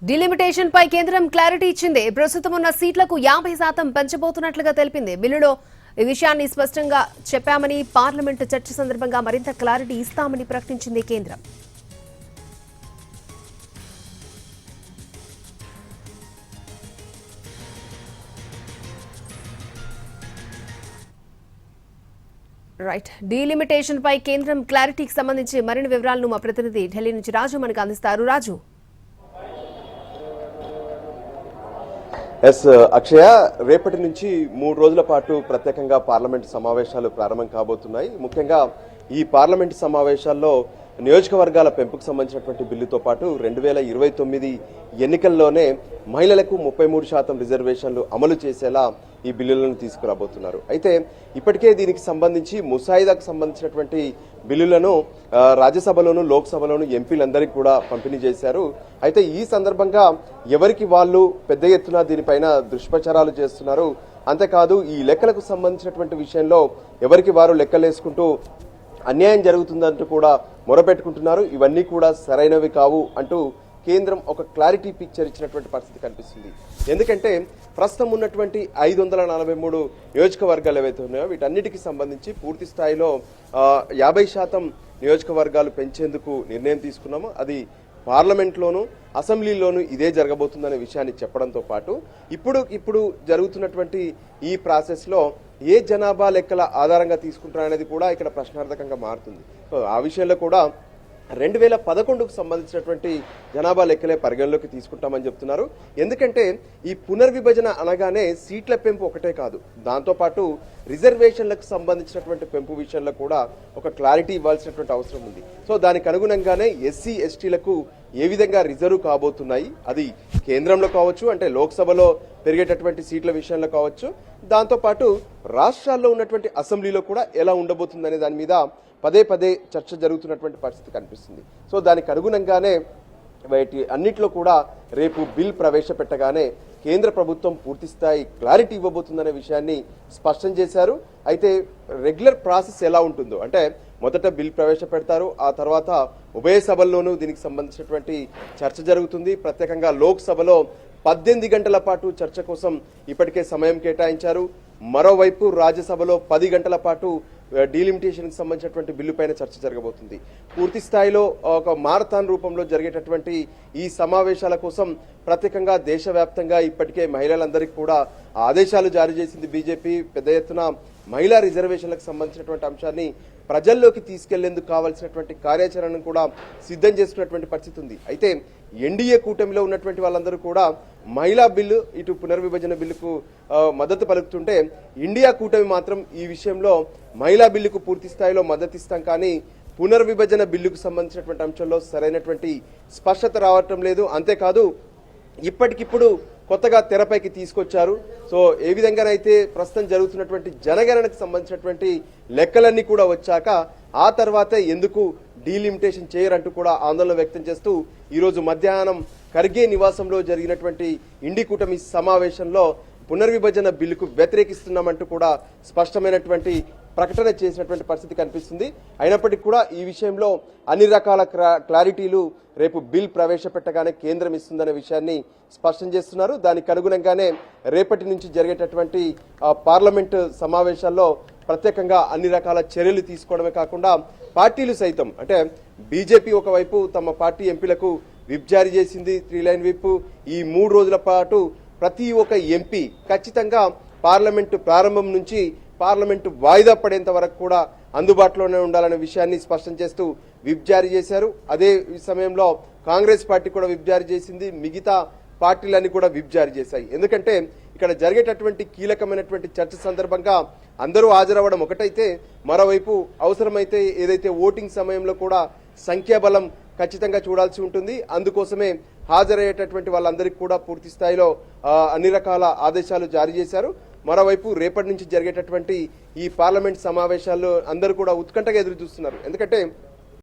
Delimitation పై కేంద్రం clarity ఇచ్చింది. ప్రస్తుతం ఉన్న సీట్లకు 50% పెంచబోతున్నట్లుగా తెలిపింది. బిల్లులో ఈ విషయాన్ని స్పష్టంగా చెప్పామని, పార్లమెంటు చర్చ సందర్భంగా మరింత క్లారిటీ ఇస్తామని ప్రకటించింది కేంద్రం. రైట్, డీలిమిటేషన్ పై కేంద్రం క్లారిటీకి సంబంధించి మరిన్ని వివరాలను మా ప్రతినిధి ఢిల్లీ నుంచి రాజు మనకు అందిస్తారు. రాజు. అక్షయ, రేపటి నుంచి 3 రోజుల పాటు ప్రత్యేకంగా పార్లమెంట్ సమావేశాలు ప్రారంభం కాబోతున్నాయి. ముఖ్యంగా ఈ పార్లమెంట్ సమావేశాల్లో నియోజకవర్గాల పెంపుకు సంబంధించినటువంటి బిల్లుతో పాటు 2029 ఎన్నికల్లోనే మహిళలకు 33% రిజర్వేషన్లు అమలు చేసేలా ఈ బిల్లులను తీసుకురాబోతున్నారు. అయితే ఇప్పటికే దీనికి సంబంధించి ముసాయిదాకు సంబంధించినటువంటి బిల్లులను రాజ్యసభలోను లోక్సభలోను ఎంపీలందరికీ కూడా పంపిణీ చేశారు. అయితే ఈ సందర్భంగా ఎవరికి వాళ్ళు పెద్ద ఎత్తున దీనిపైన దుష్ప్రచారాలు చేస్తున్నారు. అంతేకాదు ఈ లెక్కలకు సంబంధించినటువంటి విషయంలో ఎవరికి వారు లెక్కలేసుకుంటూ అన్యాయం జరుగుతుందంటూ కూడా మొరపెట్టుకుంటున్నారు. ఇవన్నీ కూడా సరైనవి కావు అంటూ కేంద్రం ఒక క్లారిటీ పిక్చర్ ఇచ్చినటువంటి పరిస్థితి కనిపిస్తుంది. ఎందుకంటే ప్రస్తుతం ఉన్నటువంటి 543 నియోజకవర్గాలు ఏవైతే ఉన్నాయో వీటన్నిటికీ సంబంధించి పూర్తి స్థాయిలో 50% నియోజకవర్గాలు పెంచేందుకు నిర్ణయం తీసుకున్నాము. అది పార్లమెంట్లోను అసెంబ్లీలోనూ ఇదే జరగబోతుందనే విషయాన్ని చెప్పడంతో పాటు ఇప్పుడు జరుగుతున్నటువంటి ఈ ప్రాసెస్లో ఏ జనాభా లెక్కల ఆధారంగా తీసుకుంటారనేది కూడా ఇక్కడ ప్రశ్నార్థకంగా మారుతుంది. ఆ విషయంలో కూడా 2011కు సంబంధించినటువంటి జనాభా లెక్కలే పరిగణలోకి తీసుకుంటామని చెప్తున్నారు. ఎందుకంటే ఈ పునర్విభజన అనగానే సీట్ల పెంపు ఒకటే కాదు, దాంతోపాటు రిజర్వేషన్లకు సంబంధించినటువంటి పెంపు విషయంలో కూడా ఒక క్లారిటీ ఇవ్వాల్సినటువంటి అవసరం ఉంది. సో దానికి అనుగుణంగానే ఎస్సీ ఎస్టీలకు ఏ విధంగా రిజర్వ్ కాబోతున్నాయి, అది కేంద్రంలో కావచ్చు, అంటే లోక్సభలో పెరిగేటటువంటి సీట్ల విషయంలో కావచ్చు, దాంతోపాటు రాష్ట్రాల్లో ఉన్నటువంటి అసెంబ్లీలో కూడా ఎలా ఉండబోతుందనే దాని మీద పదే చర్చ జరుగుతున్నటువంటి పరిస్థితి కనిపిస్తుంది. సో దానికి అనుగుణంగానే వీటి అన్నిట్లో కూడా రేపు బిల్ ప్రవేశపెట్టగానే కేంద్ర ప్రభుత్వం పూర్తిస్థాయి క్లారిటీ ఇవ్వబోతుందనే విషయాన్ని స్పష్టం చేశారు. అయితే రెగ్యులర్ ప్రాసెస్ ఎలా ఉంటుందో, అంటే మొదట బిల్ ప్రవేశపెడతారు, ఆ తర్వాత ఉభయ సభల్లోనూ దీనికి సంబంధించినటువంటి చర్చ జరుగుతుంది. ప్రత్యేకంగా లోక్సభలో 18 గంటల పాటు చర్చ కోసం ఇప్పటికే సమయం కేటాయించారు. మరోవైపు రాజ్యసభలో 10 గంటల పాటు డీలిమిటేషన్కి సంబంధించినటువంటి బిల్లు పైన చర్చ జరగబోతుంది. పూర్తి స్థాయిలో ఒక మారథాన్ రూపంలో జరిగేటటువంటి ఈ సమావేశాల కోసం ప్రత్యేకంగా దేశవ్యాప్తంగా ఇప్పటికే మహిళలందరికీ కూడా ఆదేశాలు జారీ చేసింది బీజేపీ. పెద్ద ఎత్తున మహిళా రిజర్వేషన్లకు సంబంధించినటువంటి అంశాన్ని ప్రజల్లోకి తీసుకెళ్లేందుకు కావాల్సినటువంటి కార్యాచరణను కూడా సిద్ధం చేసుకున్నటువంటి పరిస్థితి ఉంది. అయితే ఎన్డీఏ కూటమిలో ఉన్నటువంటి వాళ్ళందరూ కూడా మహిళా బిల్లు, ఇటు పునర్విభజన బిల్లుకు మద్దతు పలుకుతుంటే, ఇండియా కూటమి మాత్రం ఈ విషయంలో మహిళా బిల్లుకు పూర్తి స్థాయిలో మద్దతిస్తాం, కానీ పునర్విభజన బిల్లుకు సంబంధించినటువంటి అంశంలో సరైనటువంటి స్పష్టత రావటం లేదు. అంతేకాదు ఇప్పటికిప్పుడు కొత్తగా తెరపైకి తీసుకొచ్చారు. సో ఏ విధంగానైతే ప్రస్తుతం జరుగుతున్నటువంటి జనగణనకు సంబంధించినటువంటి లెక్కలన్నీ కూడా వచ్చాక ఆ తర్వాతే ఎందుకు డీలిమిటేషన్ చేయరంటూ కూడా ఆందోళన వ్యక్తం చేస్తూ ఈరోజు మధ్యాహ్నం ఖర్గే నివాసంలో జరిగినటువంటి ఇండి కూటమి సమావేశంలో పునర్విభజన బిల్లుకు వ్యతిరేకిస్తున్నామంటూ కూడా స్పష్టమైనటువంటి ప్రకటన చేసినటువంటి పరిస్థితి కనిపిస్తుంది. అయినప్పటికీ కూడా ఈ విషయంలో అన్ని రకాల క్లారిటీలు రేపు బిల్ ప్రవేశపెట్టగానే కేంద్రం ఇస్తుందనే విషయాన్ని స్పష్టం చేస్తున్నారు. దానికి అనుగుణంగానే రేపటి నుంచి జరిగేటటువంటి పార్లమెంట్ సమావేశాల్లో ప్రత్యేకంగా అన్ని రకాల చర్యలు తీసుకోవడమే కాకుండా పార్టీలు సైతం, అంటే బీజేపీ ఒకవైపు తమ పార్టీ ఎంపీలకు విప్ జారీ చేసింది, 3 లైన్ విప్. ఈ 3 రోజుల పాటు ప్రతి ఒక్క ఎంపీ ఖచ్చితంగా పార్లమెంటు ప్రారంభం నుంచి పార్లమెంటు వాయిదా పడేంత వరకు కూడా అందుబాటులోనే ఉండాలనే విషయాన్ని స్పష్టం చేస్తూ విప్ జారీ చేశారు. అదే సమయంలో కాంగ్రెస్ పార్టీ కూడా విప్ జారీ చేసింది, మిగతా పార్టీలన్నీ కూడా విప్ జారీ చేశాయి. ఎందుకంటే ఇక్కడ జరిగేటటువంటి కీలకమైనటువంటి చర్చ సందర్భంగా అందరూ హాజరవ్వడం ఒకటైతే, మరోవైపు అవసరమైతే ఏదైతే ఓటింగ్ సమయంలో కూడా సంఖ్యాబలం ఖచ్చితంగా చూడాల్సి ఉంటుంది. అందుకోసమే హాజరయ్యేటటువంటి వాళ్ళందరికీ కూడా పూర్తి స్థాయిలో అన్ని రకాల ఆదేశాలు జారీ చేశారు. మరోవైపు రేపటి నుంచి జరిగేటటువంటి ఈ పార్లమెంట్ సమావేశాల్లో అందరూ కూడా ఉత్కంఠగా ఎదురు చూస్తున్నారు. ఎందుకంటే